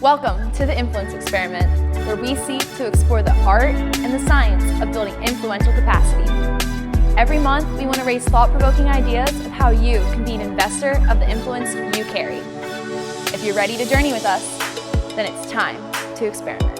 Welcome to the Influence Experiment, where we seek to explore the art and the science of building influential capacity. Every month, we want to raise thought-provoking ideas of how you can be an investor of the influence you carry. If you're ready to journey with us, then it's time to experiment.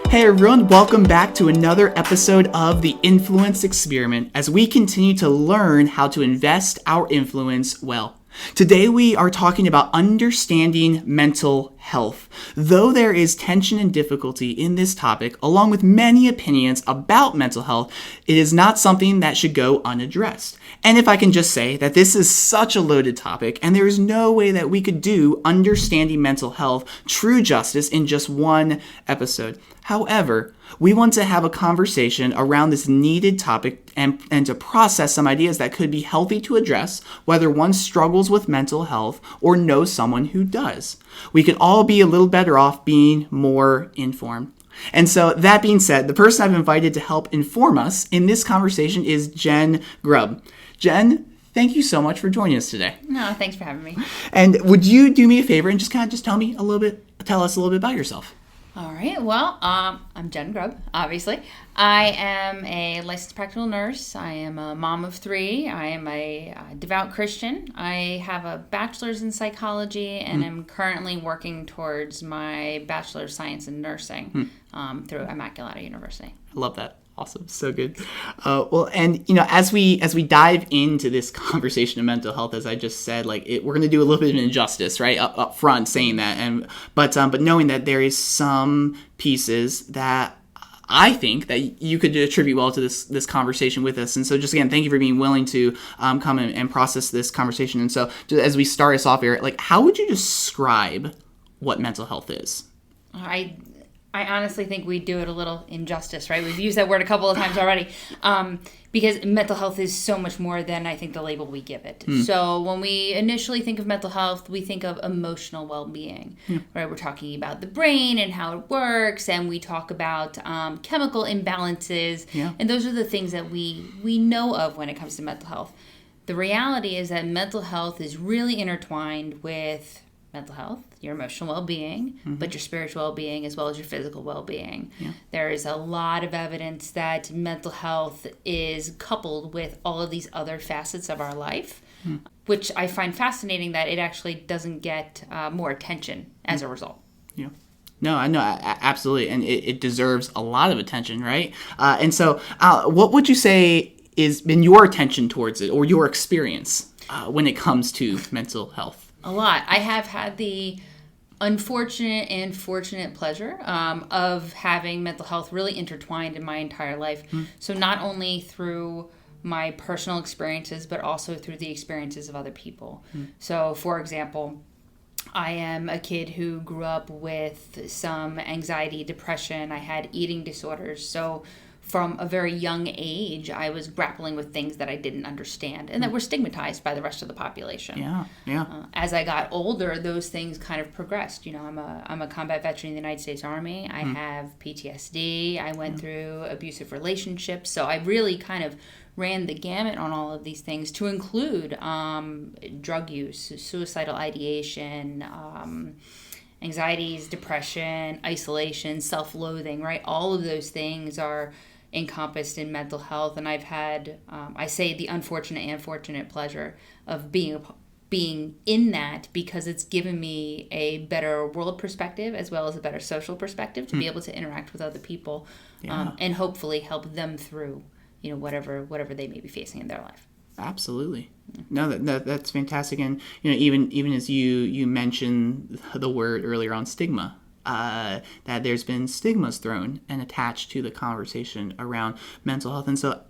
Hey everyone, welcome back to another episode of the Influence Experiment as we continue to learn how to invest our influence well. Today we are talking about understanding mental health. Though there is tension and difficulty in this topic, along with many opinions about mental health, it is not something that should go unaddressed. And if I can just say that this is such a loaded topic, and there is no way that we could do understanding mental health true justice in just one episode. However, we want to have a conversation around this needed topic and to process some ideas that could be healthy to address, whether one struggles with mental health or knows someone who does. We could all be a little better off being more informed. And so that being said, the person I've invited to help inform us in this conversation is Jenn Grubb. Jenn, thank you so much for joining us today. No, thanks for having me. And would you do me a favor and just tell us a little bit about yourself? All right. Well, I'm Jenn Grubb, obviously. I am a licensed practical nurse. I am a mom of 3. I am a devout Christian. I have a bachelor's in psychology, and I'm currently working towards my bachelor's of science in nursing through Immaculata University. I love that. Awesome. So good. As we dive into this conversation of mental health, as I just said, we're going to do a little bit of an injustice, right, up front saying that, but knowing that there is some pieces that I think that you could attribute well to this conversation with us. And so just again, thank you for being willing to come and process this conversation. And so just as we start us off here, how would you describe what mental health is? I honestly think we do it a little injustice, right? We've used that word a couple of times already, because mental health is so much more than I think the label we give it. So when we initially think of mental health, we think of emotional well-being, right? We're talking about the brain and how it works, and we talk about chemical imbalances, and those are the things that we know of when it comes to mental health. The reality is that mental health is really intertwined with mental health, your emotional well-being, but your spiritual well-being as well as your physical well-being. There is a lot of evidence that mental health is coupled with all of these other facets of our life, which I find fascinating that it actually doesn't get more attention as a result. Yeah. No, I know, absolutely, and it deserves a lot of attention, right? And so what would you say is been your attention towards it or your experience when it comes to mental health? A lot. I have had the unfortunate and fortunate pleasure of having mental health really intertwined in my entire life. So not only through my personal experiences, but also through the experiences of other people. So, for example, I am a kid who grew up with some anxiety, depression. I had eating disorders. So from a very young age, I was grappling with things that I didn't understand and that were stigmatized by the rest of the population. As I got older, those things kind of progressed. You know, I'm a combat veteran in the United States Army. I have PTSD. I went through abusive relationships. So I really kind of ran the gamut on all of these things, to include drug use, suicidal ideation, anxieties, depression, isolation, self-loathing, right? All of those things are encompassed in mental health, and I've had, I say, the unfortunate and fortunate pleasure of being in that, because it's given me a better world perspective as well as a better social perspective to be able to interact with other people and hopefully help them through, whatever they may be facing in their life. Absolutely. No, that's fantastic. And even as you mentioned the word earlier on, stigma, that there's been stigmas thrown and attached to the conversation around mental health. And so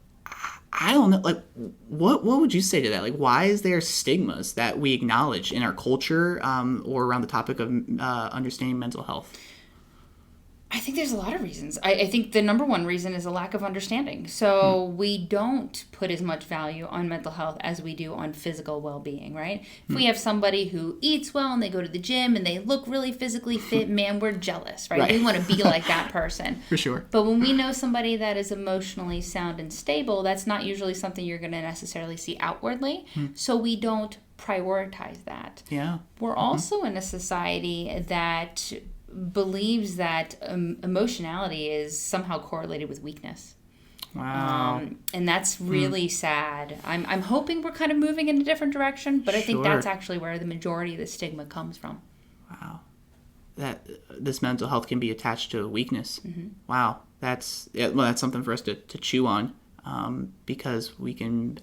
I don't know, what would you say to that? Why is there stigmas that we acknowledge in our culture or around the topic of understanding mental health? I think there's a lot of reasons. I think the number one reason is a lack of understanding. So we don't put as much value on mental health as we do on physical well-being, right? If we have somebody who eats well and they go to the gym and they look really physically fit, man, we're jealous, right? We want to be like that person. For sure. But when we know somebody that is emotionally sound and stable, that's not usually something you're going to necessarily see outwardly. So we don't prioritize that. Yeah. We're also in a society that believes that emotionality is somehow correlated with weakness. Wow. And that's really sad. I'm hoping we're kind of moving in a different direction, but I think that's actually where the majority of the stigma comes from. Wow. That this mental health can be attached to a weakness. Wow. That's something for us to chew on, because we can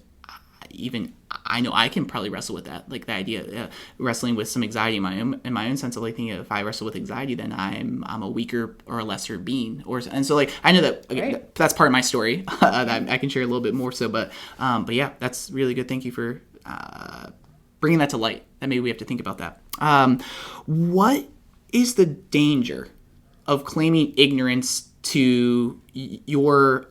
I know I can probably wrestle with that, like the idea wrestling with some anxiety in my own sense of like thinking, if I wrestle with anxiety, then I'm a weaker or a lesser being, and so like I know that that's part of my story that I can share a little bit more so, but yeah, that's really good. Thank you for bringing that to light. That maybe we have to think about that. What is the danger of claiming ignorance to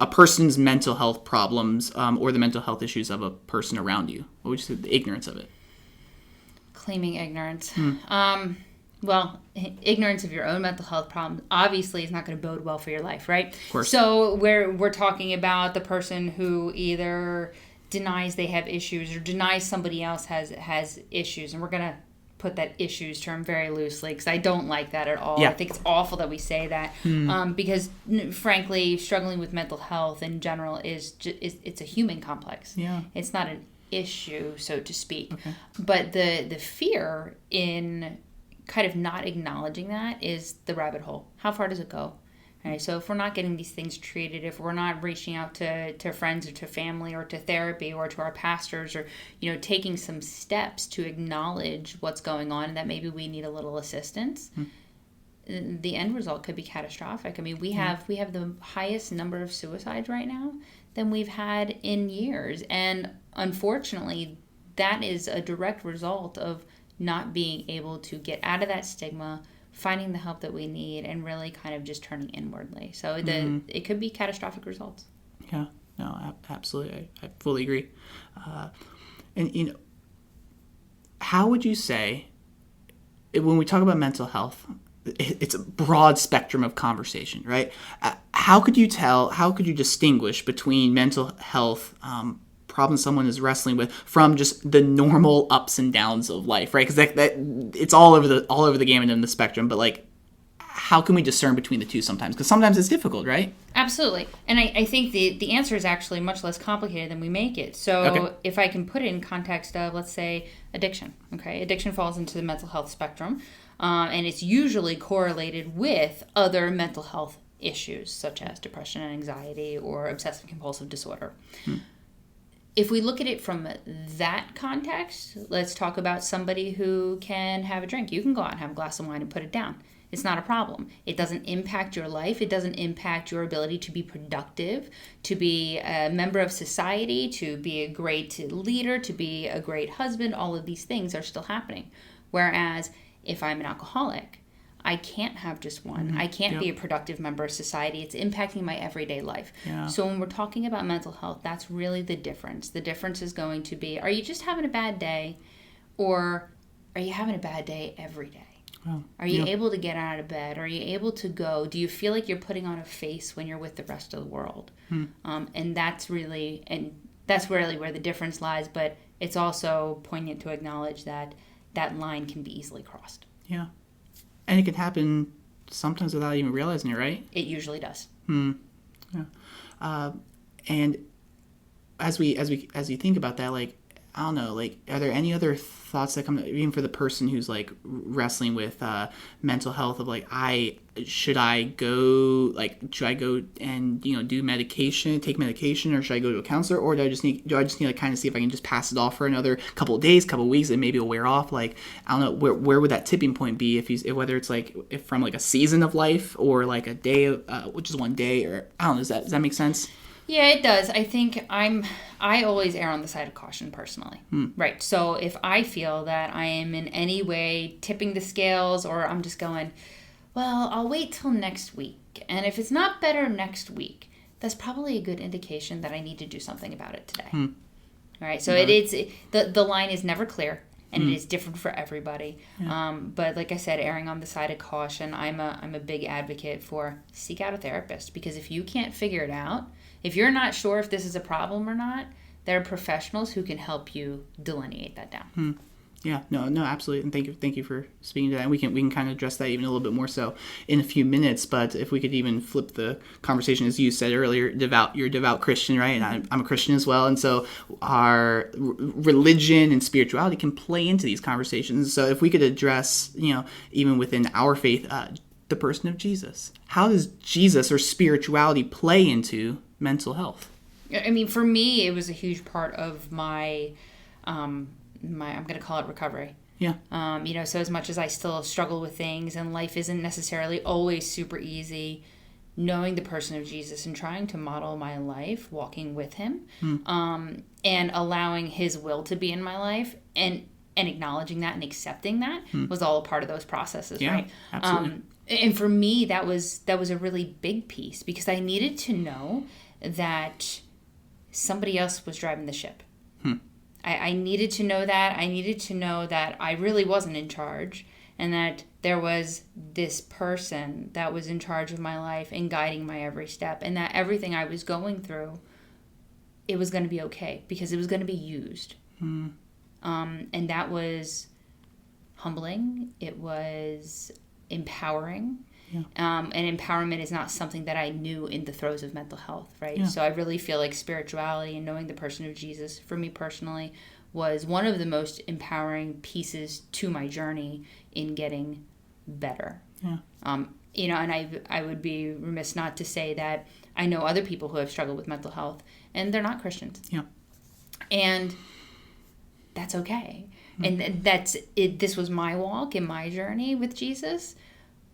a person's mental health problems, or the mental health issues of a person around you? What would you say the ignorance of it? Claiming ignorance. Well, ignorance of your own mental health problems obviously is not going to bode well for your life, right? Of course. So we're talking about the person who either denies they have issues or denies somebody else has issues, and we're going to put that issues term very loosely because I don't like that at all. Yeah. I think it's awful that we say that, because frankly, struggling with mental health in general it's a human complex. Yeah. It's not an issue, so to speak. Okay. But the fear in kind of not acknowledging that is the rabbit hole. How far does it go? Right, so if we're not getting these things treated, if we're not reaching out to friends or to family or to therapy or to our pastors, or taking some steps to acknowledge what's going on and that maybe we need a little assistance, the end result could be catastrophic. I mean, we have the highest number of suicides right now than we've had in years, and unfortunately, that is a direct result of not being able to get out of that stigma, finding the help that we need, and really kind of just turning inwardly. So it could be catastrophic results. Yeah, no, absolutely. I fully agree. And, how would you say, when we talk about mental health, it's a broad spectrum of conversation, right? How could you distinguish between mental health problems someone is wrestling with from just the normal ups and downs of life, right? Because that it's all over the gamut and the spectrum. But like, how can we discern between the two sometimes? Because sometimes it's difficult, right? Absolutely, and I think the answer is actually much less complicated than we make it. So if I can put it in context of, let's say, addiction. Okay, addiction falls into the mental health spectrum, and it's usually correlated with other mental health issues such as depression and anxiety or obsessive compulsive disorder. If we look at it from that context, let's talk about somebody who can have a drink. You can go out and have a glass of wine and put it down. It's not a problem. It doesn't impact your life. It doesn't impact your ability to be productive, to be a member of society, to be a great leader, to be a great husband. All of these things are still happening. Whereas if I'm an alcoholic, I can't have just one. I can't be a productive member of society. It's impacting my everyday life. Yeah. So when we're talking about mental health, that's really the difference. The difference is going to be, are you just having a bad day, or are you having a bad day every day? Oh, are you able to get out of bed? Are you able to go? Do you feel like you're putting on a face when you're with the rest of the world? And that's really where the difference lies. But it's also poignant to acknowledge that that line can be easily crossed. Yeah. And it can happen sometimes without even realizing it, right? It usually does. Yeah. And as you think about that, like, I don't know, like, are there any other thoughts that come, even for the person who's like wrestling with mental health, of like, should I go and do medication, take medication, or should I go to a counselor, or do I just need to kind of see if I can just pass it off for another couple of days, couple of weeks, and maybe it'll wear off? Like, I don't know, where would that tipping point be, whether it's like from like a season of life or like a day, which is one day, or I don't know, does that make sense? Yeah, it does. I think I always err on the side of caution personally. Right. So if I feel that I am in any way tipping the scales, or I'm just going, well, I'll wait till next week, and if it's not better next week, that's probably a good indication that I need to do something about it today. All right. So the line is never clear, and it is different for everybody. Yeah. But like I said, erring on the side of caution, I'm a big advocate for seek out a therapist, because if you can't figure it out, if you're not sure if this is a problem or not, there are professionals who can help you delineate that down. Yeah, no, absolutely, and thank you for speaking to that. And we can kind of address that even a little bit more so in a few minutes. But if we could even flip the conversation, as you said earlier, you're a devout Christian, right? And I'm a Christian as well, and so our religion and spirituality can play into these conversations. So if we could address, even within our faith, the person of Jesus, how does Jesus or spirituality play into mental health? I mean, for me, it was a huge part of my I'm going to call it recovery. Yeah. So as much as I still struggle with things and life isn't necessarily always super easy, knowing the person of Jesus and trying to model my life, walking with him, and allowing his will to be in my life and acknowledging that and accepting that was all a part of those processes, yeah, right? Absolutely. And for me, that was a really big piece because I needed to know that somebody else was driving the ship. I needed to know that. I needed to know that I really wasn't in charge and that there was this person that was in charge of my life and guiding my every step, and that everything I was going through, it was going to be okay because it was going to be used. And that was humbling. It was empowering. Yeah. And empowerment is not something that I knew in the throes of mental health, right? Yeah. So I really feel like spirituality and knowing the person of Jesus, for me personally, was one of the most empowering pieces to my journey in getting better. Yeah. And I would be remiss not to say that I know other people who have struggled with mental health, and they're not Christians. Yeah. And that's okay. And that's it. This was my walk and my journey with Jesus.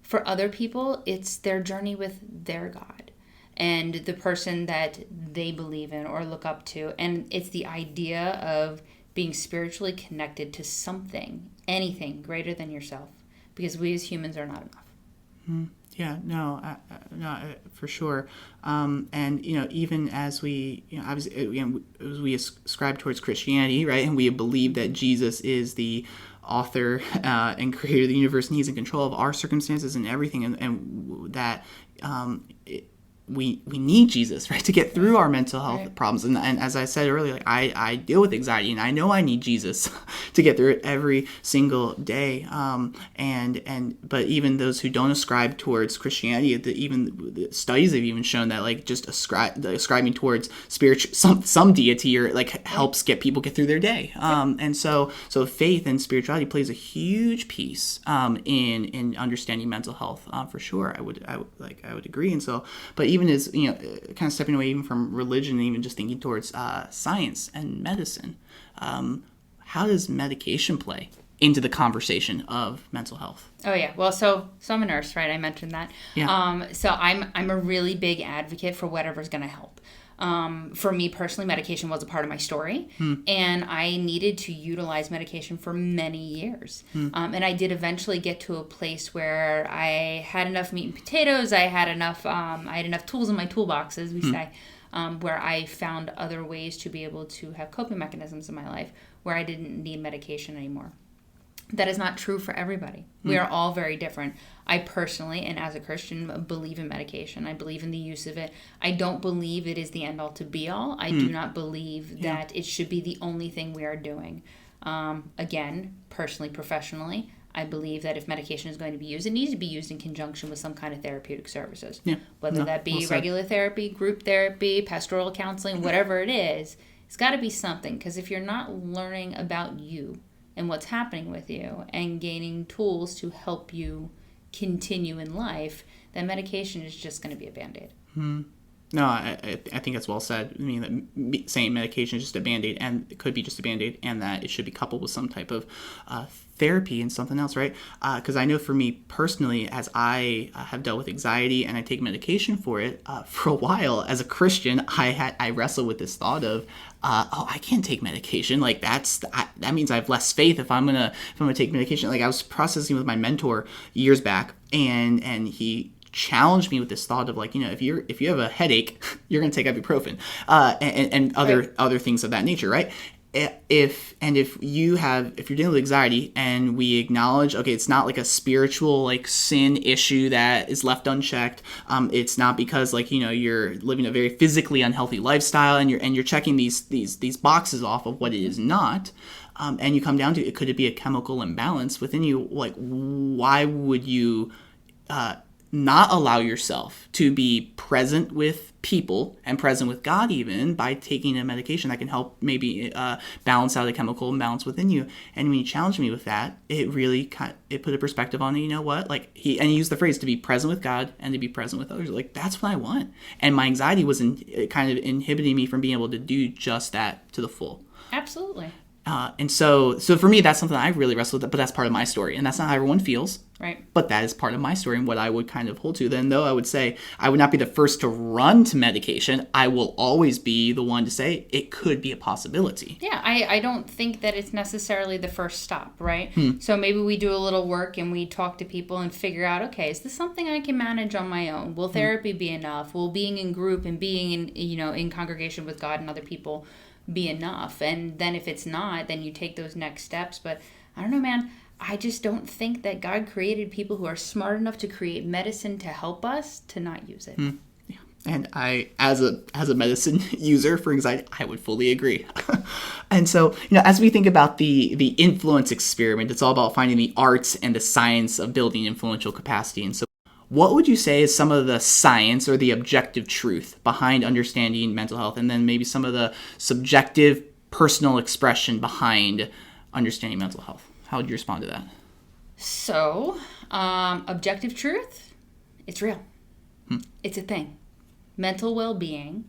For other people, it's their journey with their God and the person that they believe in or look up to. And it's the idea of being spiritually connected to something, anything greater than yourself, because we as humans are not enough. Yeah, no, for sure. And, even as we, obviously, as we ascribe towards Christianity, right, and we believe that Jesus is the author and creator of the universe, and he's in control of our circumstances and everything, and that we need Jesus, right, to get through our mental health problems. And as I said earlier, like, I deal with anxiety, and I know I need Jesus to get through it every single day. But even those who don't ascribe towards Christianity, even the studies have even shown that, like, just ascribing towards some deity or like helps get people through their day. And so faith and spirituality plays a huge piece in understanding mental health, for sure. I would agree. And so, but even as, kind of stepping away even from religion and even just thinking towards science and medicine, how does medication play into the conversation of mental health? Oh yeah, well, so I'm a nurse, right? I mentioned that. Yeah. So I'm a really big advocate for whatever's going to help. For me personally, medication was a part of my story, and I needed to utilize medication for many years. And I did eventually get to a place where I had enough meat and potatoes. I had enough tools in my toolbox, as we say, where I found other ways to be able to have coping mechanisms in my life where I didn't need medication anymore. That is not true for everybody. We are all very different. I personally, and as a Christian, believe in medication. I believe in the use of it. I don't believe it is the end all to be all. I do not believe that it should be the only thing we are doing. Again, personally, professionally, I believe that if medication is going to be used, it needs to be used in conjunction with some kind of therapeutic services. Yeah. Whether that be regular therapy, group therapy, pastoral counseling, whatever it is, it's got to be something. Because if you're not learning about you and what's happening with you and gaining tools to help you continue in life, then medication is just going to be a Band-Aid. No, I think that's well said. I mean, that saying medication is just a Band-Aid, and it could be just a Band-Aid, and that it should be coupled with some type of therapy and something else, right? Because I know for me personally, as I have dealt with anxiety and I take medication for it, for a while as a Christian, I wrestle with this thought of, I can't take medication. Like that means I have less faith if I'm gonna take medication. Like I was processing with my mentor years back, and he challenged me with this thought of, like, if you have a headache, you're going to take ibuprofen, and other things of that nature, right? If you're dealing with anxiety, and we acknowledge, okay, it's not like a spiritual, like, sin issue that is left unchecked. It's not because, like, you're living a very physically unhealthy lifestyle, and you're checking these boxes off of what it is not. And you come down to, could it be a chemical imbalance within you? Like, why would you not allow yourself to be present with people and present with God even by taking a medication that can help maybe balance out a chemical imbalance within you? And when you challenged me with that, it really it put a perspective on it. You know what? Like he used the phrase to be present with God and to be present with others. Like, that's what I want. And my anxiety was kind of inhibiting me from being able to do just that to the full. Absolutely. And so for me, that's something I really wrestle with, but that's part of my story. And that's not how everyone feels. Right. But that is part of my story and what I would kind of hold to. Then, though, I would say I would not be the first to run to medication. I will always be the one to say it could be a possibility. Yeah, I don't think that it's necessarily the first stop, right? So maybe we do a little work and we talk to people and figure out, okay, is this something I can manage on my own? Will therapy be enough? Will being in group and being in congregation with God and other people be enough? And then if it's not, then you take those next steps. But I don't know, man. I just don't think that God created people who are smart enough to create medicine to help us to not use it. Yeah. And I, as a medicine user for anxiety, I would fully agree. And so, as we think about the influence experiment, it's all about finding the arts and the science of building influential capacity. And so, what would you say is some of the science or the objective truth behind understanding mental health, and then maybe some of the subjective personal expression behind understanding mental health? How would you respond to that? So, objective truth, it's real. It's a thing. Mental well-being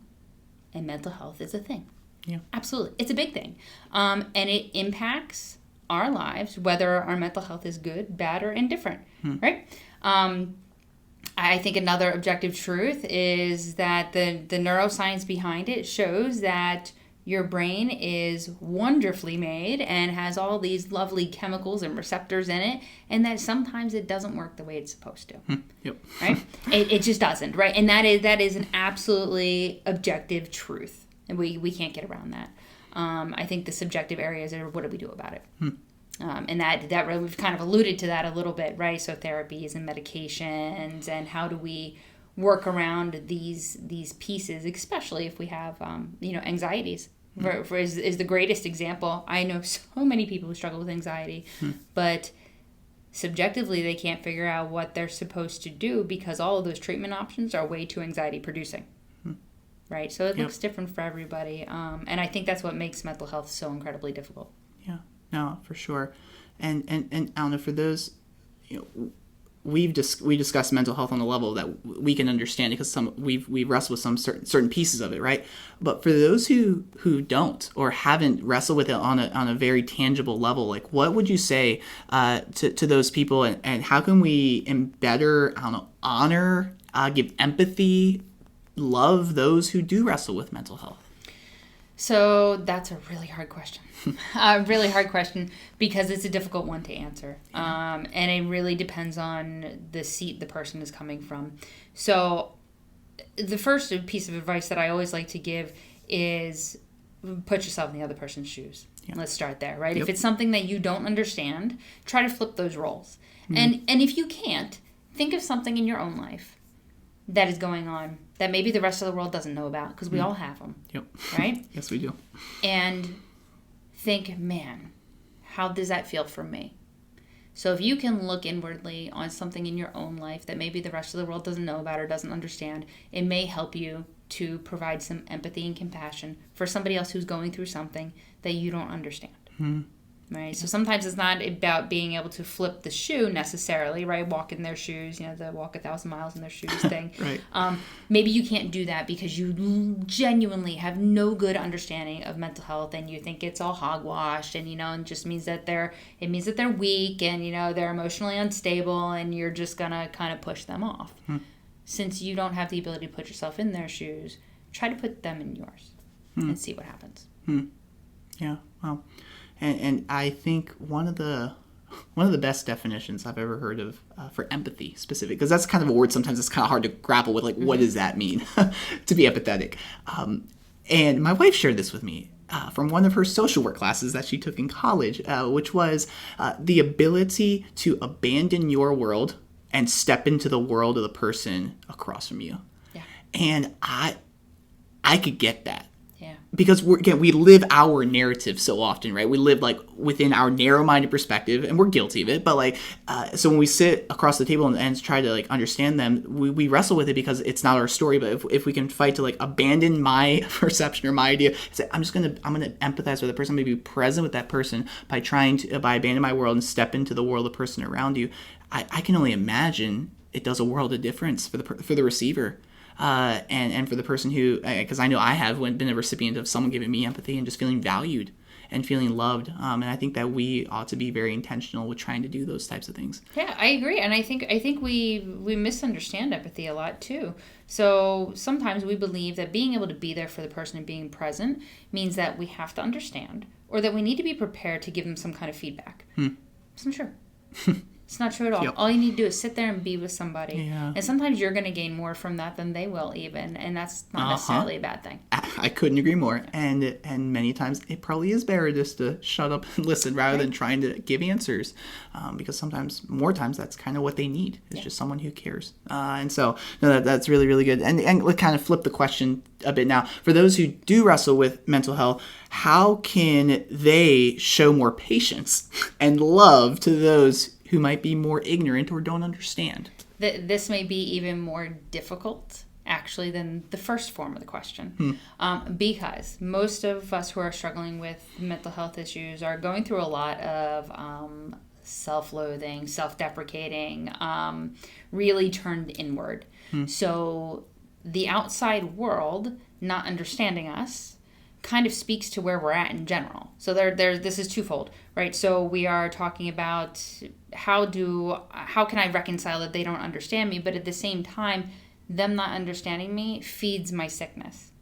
and mental health is a thing. Yeah. Absolutely. It's a big thing. And it impacts our lives, whether our mental health is good, bad, or indifferent, right? I think another objective truth is that the neuroscience behind it shows that your brain is wonderfully made and has all these lovely chemicals and receptors in it, and that sometimes it doesn't work the way it's supposed to. Yep. Right? It just doesn't, right? And that is an absolutely objective truth, and we can't get around that. I think the subjective areas are, what do we do about it? And that really, we've kind of alluded to that a little bit, right? So therapies and medications, and how do we work around these pieces, especially if we have anxieties. Is the greatest example. I know so many people who struggle with anxiety, but subjectively they can't figure out what they're supposed to do because all of those treatment options are way too anxiety producing. Right? So it looks different for everybody. And I think that's what makes mental health so incredibly difficult. Yeah, no, for sure. And I don't know, for those, we discussed mental health on a level that we can understand because we've wrestled with some certain pieces of it, right? But for those who don't or haven't wrestled with it on a very tangible level, like, what would you say to those people, and how can we better honor, give empathy, love those who do wrestle with mental health? So that's a really hard question. Because it's a difficult one to answer. And it really depends on the seat the person is coming from. So the first piece of advice that I always like to give is put yourself in the other person's shoes. Yep. Let's start there, right? Yep. If it's something that you don't understand, try to flip those roles. And if you can't, think of something in your own life that is going on that maybe the rest of the world doesn't know about, because we all have them. Yep. Right? Yes, we do. And think, man, how does that feel for me? So if you can look inwardly on something in your own life that maybe the rest of the world doesn't know about or doesn't understand, it may help you to provide some empathy and compassion for somebody else who's going through something that you don't understand. Right? So sometimes it's not about being able to flip the shoe necessarily, right? Walk in their shoes, the walk 1,000 miles in their shoes thing. Right. Maybe you can't do that because you genuinely have no good understanding of mental health, and you think it's all hogwash, and it just means that they're weak, and they're emotionally unstable, and you're just gonna kind of push them off. Since you don't have the ability to put yourself in their shoes, try to put them in yours and see what happens. Yeah. Well. And I think one of the best definitions I've ever heard of for empathy specific, because that's kind of a word sometimes it's kind of hard to grapple with, like, what does that mean to be empathetic? And my wife shared this with me from one of her social work classes that she took in college, which was the ability to abandon your world and step into the world of the person across from you. Yeah. And I could get that. Yeah. because we live our narrative so often, right? We live like within our narrow-minded perspective, and we're guilty of it. But like, so when we sit across the table and try to like understand them, we wrestle with it because it's not our story. But if we can fight to like abandon my perception or my idea, say I'm gonna empathize with the person, maybe be present with that person by abandoning my world and step into the world of the person around you. I can only imagine it does a world of difference for the receiver. And for the person who, because I know I have been a recipient of someone giving me empathy and just feeling valued and feeling loved. And I think that we ought to be very intentional with trying to do those types of things. Yeah, I agree. And I think we misunderstand empathy a lot too. So sometimes we believe that being able to be there for the person and being present means that we have to understand or that we need to be prepared to give them some kind of feedback. It's not true. It's not true at all. Yep. All you need to do is sit there and be with somebody. Yeah. And sometimes you're going to gain more from that than they will even. And that's not necessarily a bad thing. I couldn't agree more. And many times it probably is better just to shut up and listen rather than trying to give answers. Because more times that's kind of what they need. It's just someone who cares. And so that's really, really good. And let's kind of flip the question a bit now. For those who do wrestle with mental health, how can they show more patience and love to those who might be more ignorant or don't understand? This may be even more difficult, actually, than the first form of the question. Because most of us who are struggling with mental health issues are going through a lot of self-loathing, self-deprecating, really turned inward. So the outside world not understanding us kind of speaks to where we're at in general. So this is twofold, right? So we are talking about how can I reconcile that they don't understand me, but at the same time, them not understanding me feeds my sickness.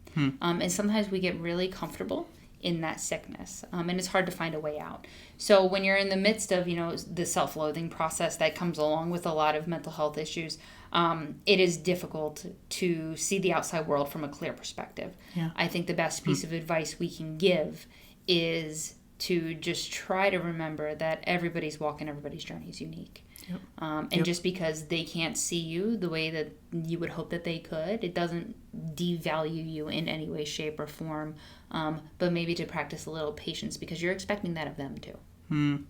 And sometimes we get really comfortable in that sickness, and it's hard to find a way out. So when you're in the midst of, the self-loathing process that comes along with a lot of mental health issues, it is difficult to see the outside world from a clear perspective. Yeah. I think the best piece of advice we can give is to just try to remember that everybody's walk and everybody's journey is unique. Yep. Just because they can't see you the way that you would hope that they could, it doesn't devalue you in any way, shape, or form. But maybe to practice a little patience because you're expecting that of them too.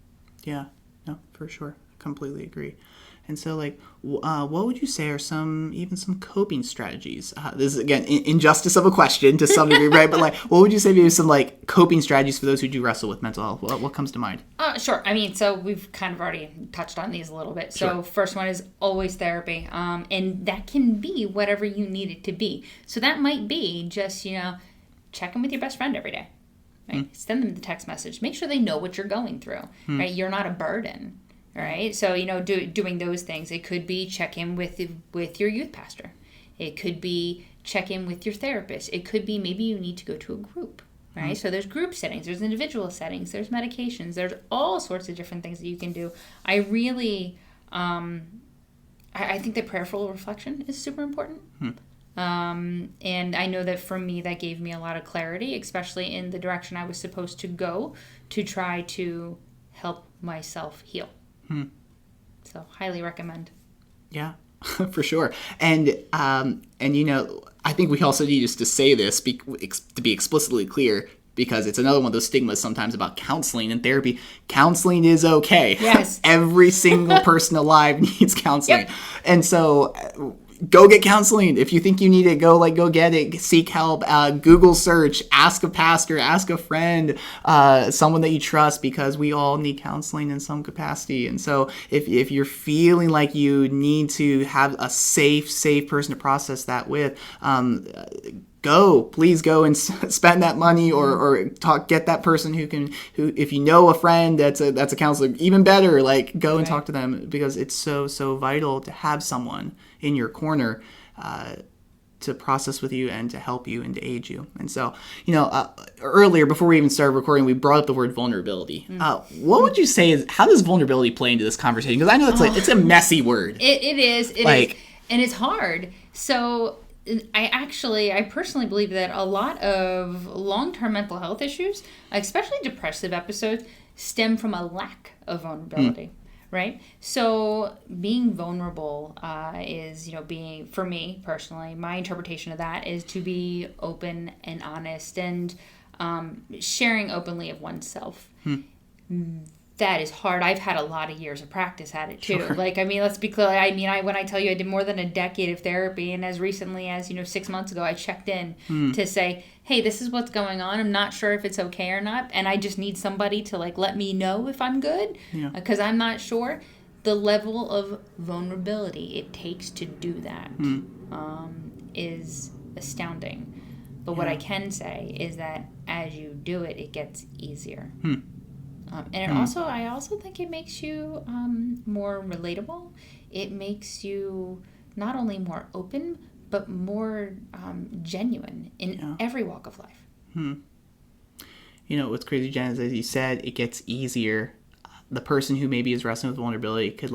Yeah, no, for sure. Completely agree. And so, like, what would you say are some coping strategies? This is, again, injustice of a question to some degree, right? But, like, what would you say maybe some, like, coping strategies for those who do wrestle with mental health? What comes to mind? Sure. I mean, so we've kind of already touched on these a little bit. So first one is always therapy. And that can be whatever you need it to be. So that might be just, check in with your best friend every day. Right? Send them the text message. Make sure they know what you're going through. Right? You're not a burden. Right? So, doing those things. It could be check in with your youth pastor. It could be check in with your therapist. It could be maybe you need to go to a group. Right? So there's group settings, there's individual settings, there's medications, there's all sorts of different things that you can do. I really, I think that prayerful reflection is super important. And I know that for me, that gave me a lot of clarity, especially in the direction I was supposed to go to try to help myself heal. So highly recommend. Yeah, for sure. And I think we also need just to say this to be explicitly clear, because it's another one of those stigmas sometimes about counseling and therapy. Counseling is okay. Yes. Every single person alive needs counseling. Yep. And so go get counseling. If you think you need it, go get it. Seek help. Google search. Ask a pastor. Ask a friend. Someone that you trust, because we all need counseling in some capacity. And so if you're feeling like you need to have a safe person to process that with, please go and spend that money or get that person who if you know a friend that's a counselor, even better, like go and talk to them, because it's so vital to have someone in your corner to process with you and to help you and to aid you. And so, earlier, before we even started recording, we brought up the word vulnerability. What would you say how does vulnerability play into this conversation? Because I know it's a messy word. It is. It is. And it's hard. So I personally believe that a lot of long-term mental health issues, especially depressive episodes, stem from a lack of vulnerability. Right? So being vulnerable is, being, for me personally, my interpretation of that is to be open and honest and sharing openly of oneself. That is hard. I've had a lot of years of practice at it too. Sure. Let's be clear. When I tell you I did more than a decade of therapy, and as recently as 6 months ago, I checked in to say, hey, this is what's going on. I'm not sure if it's okay or not, and I just need somebody to let me know if I'm good, because I'm not sure. The level of vulnerability it takes to do that is astounding. But what I can say is that as you do it, it gets easier. I also think it makes you more relatable. It makes you not only more open, but more genuine in every walk of life. What's crazy, Jen, is as you said, it gets easier. The person who maybe is wrestling with vulnerability could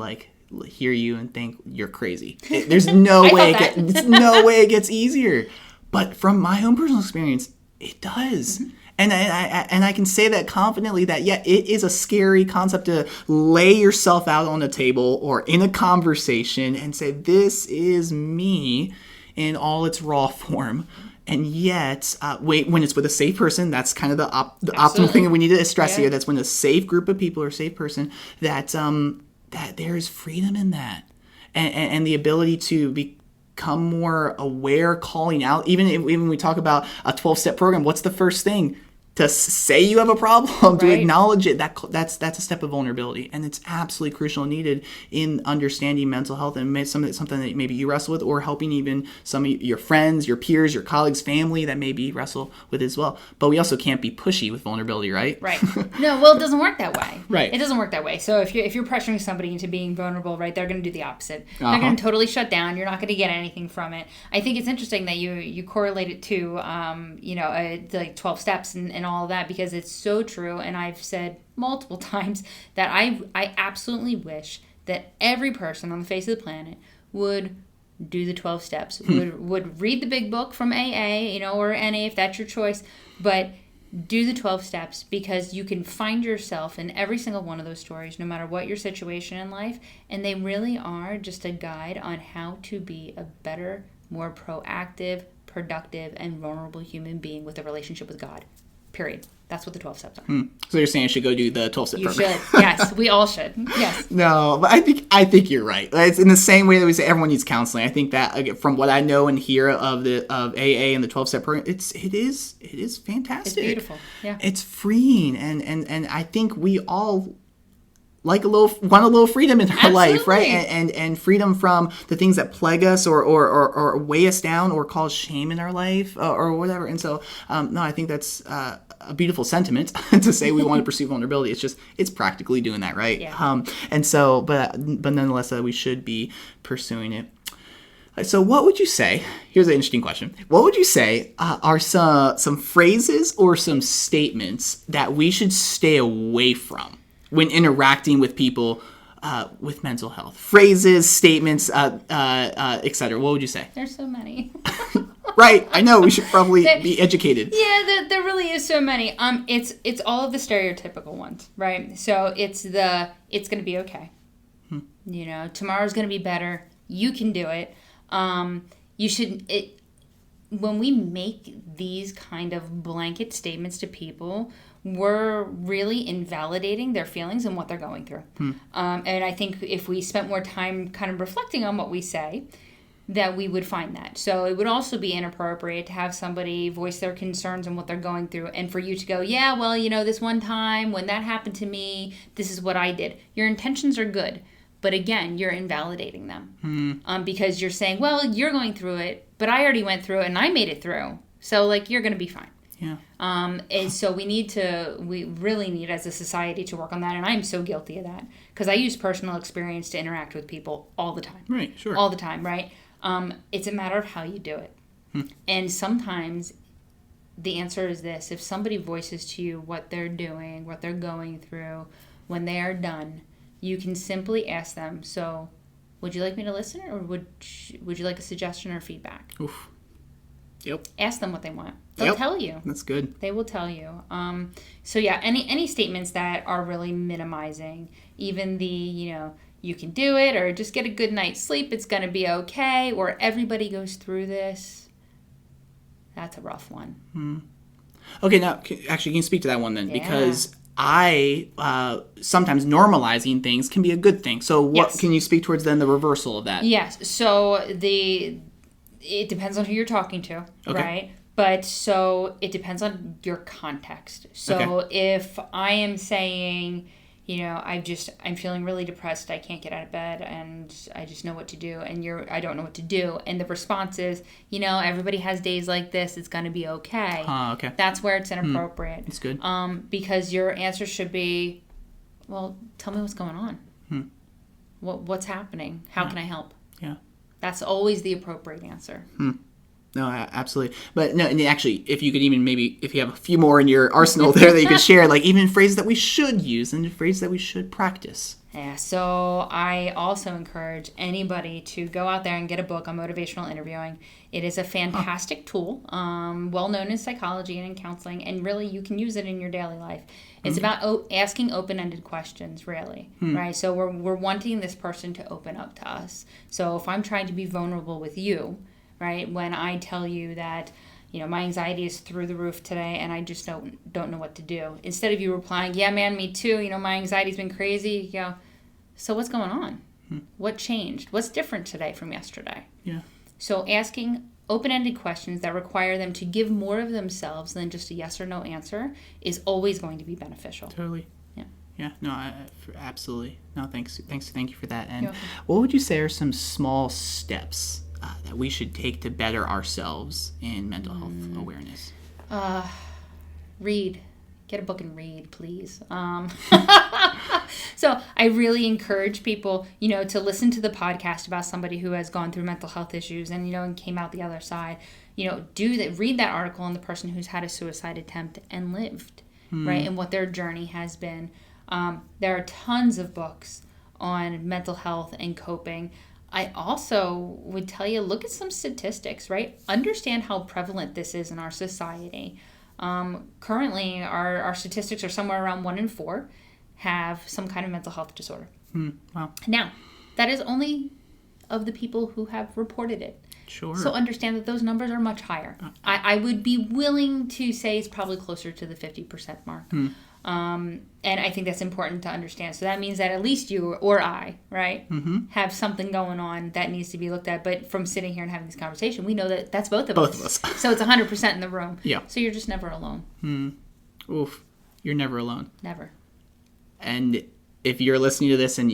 hear you and think you're crazy. There's no way it gets easier. But from my own personal experience, it does. And I can say that confidently that, it is a scary concept to lay yourself out on a table or in a conversation and say, this is me in all its raw form. And yet, when it's with a safe person, that's kind of the optimal thing that we need to stress here. That's when a safe group of people or a safe person, that there is freedom in that. And the ability to become more aware, calling out. Even when we talk about a 12-step program, what's the first thing? To say you have a problem, to acknowledge it, that's a step of vulnerability, and it's absolutely crucial and needed in understanding mental health, and something that maybe you wrestle with, or helping even some of your friends, your peers, your colleagues, family that maybe wrestle with as well. But we also can't be pushy with vulnerability, right? Right. No, well, it doesn't work that way. Right. It doesn't work that way. So if you're pressuring somebody into being vulnerable, right, they're going to do the opposite. They're going to totally shut down. You're not going to get anything from it. I think it's interesting that you correlate it to 12 steps and all of that, because it's so true. And I've said multiple times that I absolutely wish that every person on the face of the planet would do the 12 steps, would read the big book from AA, or NA if that's your choice, but do the 12 steps, because you can find yourself in every single one of those stories, no matter what your situation in life, and they really are just a guide on how to be a better, more proactive, productive, and vulnerable human being with a relationship with God. Period. That's what the 12 steps are. So you're saying I should go do the 12-step program? You should. Yes, we all should. Yes. No, but I think you're right. It's in the same way that we say everyone needs counseling. I think that from what I know and hear of AA and the 12-step program, it is fantastic. It's beautiful. Yeah. It's freeing, and I think we all want a little freedom in our life, right? And freedom from the things that plague us or weigh us down or cause shame in our life or whatever. And so, no, I think that's a beautiful sentiment to say we want to pursue vulnerability. It's practically doing that, right? Yeah. And so, but nonetheless, we should be pursuing it. So what would you say, here's an interesting question, what would you say are some phrases or some statements that we should stay away from when interacting with people with mental health? Phrases, statements, etc. What would you say? There's so many. Right. I know. We should probably be educated. Yeah, there really is so many. It's all of the stereotypical ones, right? So it's going to be okay. Tomorrow's going to be better. You can do it. When we make these kind of blanket statements to people, we're really invalidating their feelings and what they're going through. And I think if we spent more time kind of reflecting on what we say, that we would find that. So it would also be inappropriate to have somebody voice their concerns and what they're going through, and for you to go, yeah, well, this one time when that happened to me, this is what I did. Your intentions are good, but again, you're invalidating them because you're saying, well, you're going through it, but I already went through it and I made it through. So you're going to be fine. Yeah. And so we really need as a society to work on that. And I'm so guilty of that because I use personal experience to interact with people all the time. Right. Sure. All the time. Right. It's a matter of how you do it. And sometimes the answer is this: if somebody voices to you what they're doing, what they're going through, when they are done, you can simply ask them, so would you like me to listen, or would you like a suggestion or feedback? Oof. Yep. Ask them what they want. They'll tell you. That's good. They will tell you. So yeah, any statements that are really minimizing, even the, you can do it, or just get a good night's sleep, it's going to be okay, or everybody goes through this, that's a rough one. Okay, now, actually, can you speak to that one then? Yeah. Because sometimes normalizing things can be a good thing. So what can you speak towards then the reversal of that? Yes. So it depends on who you're talking to, right? But so it depends on your context. So if I am saying, I'm feeling really depressed, I can't get out of bed, and I just know what to do, and I don't know what to do, and the response is, everybody has days like this, it's going to be okay. Okay. That's where it's inappropriate. That's good. Because your answer should be, well, tell me what's going on. What's happening? How can I help? Yeah. That's always the appropriate answer. No, absolutely. But no, and actually, if you could even maybe, if you have a few more in your arsenal there that you could share, like even phrases that we should use and phrases that we should practice. Yeah, so I also encourage anybody to go out there and get a book on motivational interviewing. It is a fantastic tool, well known in psychology and in counseling, and really you can use it in your daily life. It's about asking open-ended questions, really, right? So we're wanting this person to open up to us. So if I'm trying to be vulnerable with you, right, when I tell you that, my anxiety is through the roof today and I just don't know what to do. Instead of you replying, yeah, man, me too, my anxiety's been crazy, so what's going on? What changed? What's different today from yesterday? Yeah. So asking open-ended questions that require them to give more of themselves than just a yes or no answer is always going to be beneficial. Totally. Yeah, no, absolutely. No, thank you for that. And You're welcome. What would you say are some small steps that we should take to better ourselves in mental health awareness? Read. Get a book and read, please. So I really encourage people, to listen to the podcast about somebody who has gone through mental health issues and, and came out the other side. Read that article on the person who's had a suicide attempt and lived, right? And what their journey has been. There are tons of books on mental health and coping. I also would tell you, look at some statistics, right? Understand how prevalent this is in our society. Currently, our statistics are somewhere around 1 in 4 have some kind of mental health disorder. Wow. Now, that is only of the people who have reported it. Sure. So understand that those numbers are much higher. I would be willing to say it's probably closer to the 50% mark. And I think that's important to understand. So that means that at least you or I, right, have something going on that needs to be looked at. But from sitting here and having this conversation, we know that that's both of us. Both of us. So it's 100% in the room. Yeah. So you're just never alone. Oof. You're never alone. Never. And if you're listening to this and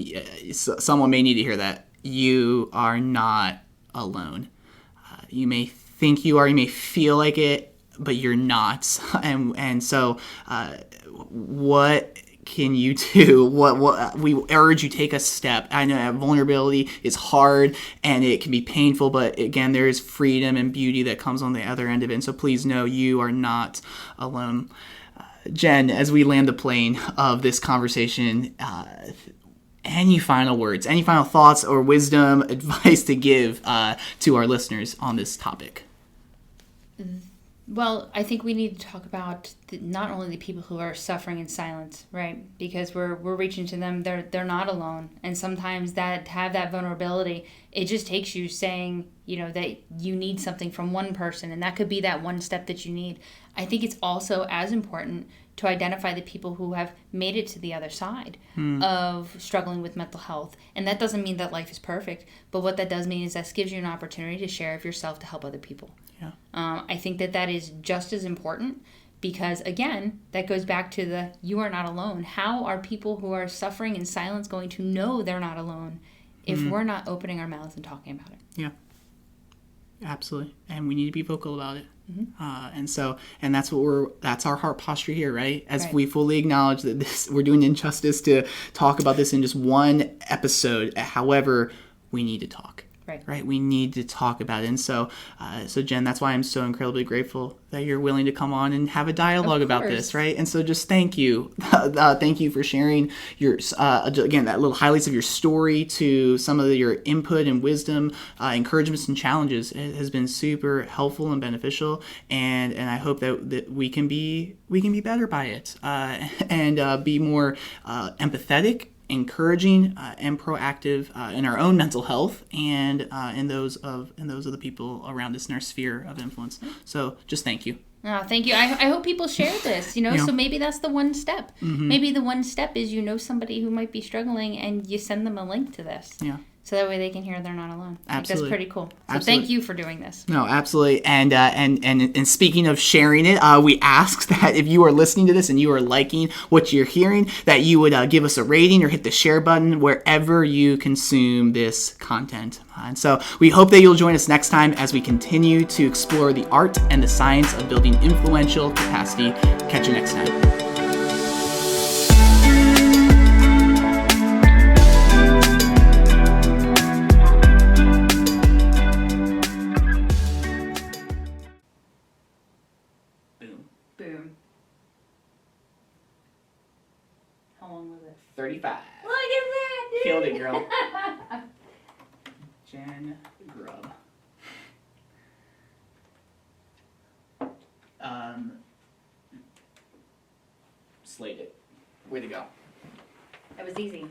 someone may need to hear that, you are not alone. You may think you are, you may feel like it, but you're not. And so what can you do? What we urge you, take a step. I know vulnerability is hard and it can be painful, but again, there is freedom and beauty that comes on the other end of it. And so please know you are not alone. Jenn, as we land the plane of this conversation, any final words, any final thoughts or wisdom, advice to give to our listeners on this topic? Well, I think we need to talk about not only the people who are suffering in silence, right? Because we're reaching to them. They're not alone. And sometimes that have that vulnerability, it just takes you saying, that you need something from one person, and that could be that one step that you need. I think it's also as important to identify the people who have made it to the other side of struggling with mental health. And that doesn't mean that life is perfect, but what that does mean is that gives you an opportunity to share of yourself to help other people. Yeah. I think that is just as important because, again, that goes back to you are not alone. How are people who are suffering in silence going to know they're not alone if we're not opening our mouths and talking about it? Yeah. Absolutely. And we need to be vocal about it. And that's our heart posture here, right? As we fully acknowledge that we're doing injustice to talk about this in just one episode. However, we need to talk. Right? We need to talk about it. And so, Jen, that's why I'm so incredibly grateful that you're willing to come on and have a dialogue about this, right? And so just thank you. Thank you for sharing your, again, that little highlights of your story to some of your input and wisdom, encouragements and challenges. It has been super helpful and beneficial. And I hope that we can be better by it, and be more empathetic, encouraging, and proactive in our own mental health and in those of the people around us in our sphere of influence. So just thank you. Oh, thank you. I hope people share this, so maybe that's the one step. Maybe the one step is somebody who might be struggling and you send them a link to this. Yeah. So that way they can hear they're not alone. Absolutely. That's pretty cool. So Absolutely. Thank you for doing this. No, absolutely. And speaking of sharing it, we ask that if you are listening to this and you are liking what you're hearing, that you would give us a rating or hit the share button wherever you consume this content. And so we hope that you'll join us next time as we continue to explore the art and the science of building influential capacity. Catch you next time. Boom. How long was it? 35. Look at that, dude. Killed it, girl. Jenn Grubb. Slayed it. Way to go. That was easy.